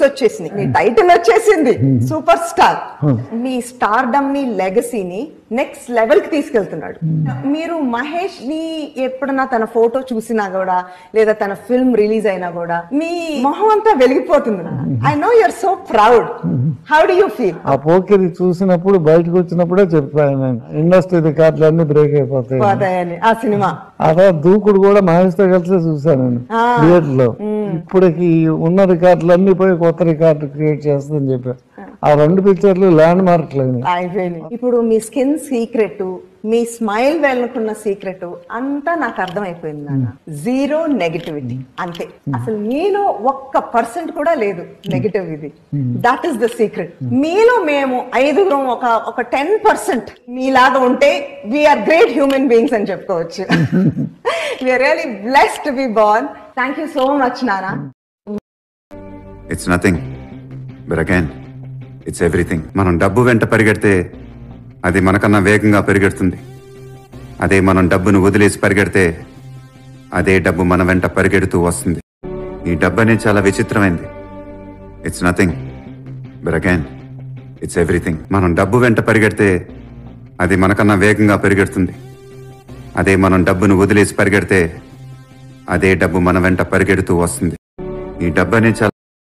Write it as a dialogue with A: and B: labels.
A: Looks వచ్చేసింది, మీ title వచ్చేసింది, super star. మీ stardom ని లెగసీని నెక్స్ట్ లెవెల్ కి తీసుకెళ్తున్నాడు. మీరు మహేష్ ని ఎప్పుడన్నా తన ఫోటో చూసినా కూడా లేదా తన ఫిల్మ్ రిలీజ్ అయినా కూడా మీ మొహం అంతా వెలిగిపోతుంది. I know you're so proud. How do you feel?
B: ఆ పోకిరి చూసినప్పుడు బయటకు వచ్చినప్పుడే చెప్పాను, ఇండస్ట్రీ రికార్డులు అన్ని బ్రేక్ అయిపోతాయి
A: ఆ సినిమా.
B: అదే దూకుడు కూడా మహేష్ తో కలిసి చూసాను నేను థియేటర్ లో. ఇప్పటికి ఉన్న రికార్డులు అన్ని పోయి కొత్త రికార్డు క్రియేట్ చేస్తుందని చెప్పారు. ఆ 2 పిక్చర్లు ల్యాండ్ మార్క్లు
A: అయిపోయినాయి. ఇప్పుడు మీ స్కిన్ సీక్రెట్, మీ స్మైల్ వెళ్లకున్న సీక్రెట్ అంతా నాకు అర్థమైపోయింది నాన్న. 0 నెగటివిటీ అంతే. అసలు మీలో 1% కూడా లేదు నెగటివ్. ఇది దట్ ఈస్ ద సీక్రెట్. మీలో మేము 5 ఒక 10% మీలాగా ఉంటే వీఆర్ గ్రేట్ హ్యూమన్ బీయింగ్స్ అని చెప్పుకోవచ్చు. We're really blessed to be born. Thank you so much నాన్న.
C: It's nothing but again it's everything. మనం డబ్బు వెంట పరిగెడితే అది మనకన్నా వేగంగా పరిగెడుతుంది. అదే మనం డబ్బును వదిలేసి పరిగెడితే అదే డబ్బు మన వెంట పరిగెడుతూ వస్తుంది. ఈ డబ్బు అనేది చాలా విచిత్రమైంది. It's nothing but again it's everything. మనం డబ్బు వెంట పరిగెడితే అది మనకన్నా వేగంగా పరిగెడుతుంది. అదే మనం డబ్బును వదిలేసి పరిగెడితే అదే డబ్బు మన వెంట పరిగెడుతూ వస్తుంది. ఈ డబ్బు అనేది చాలా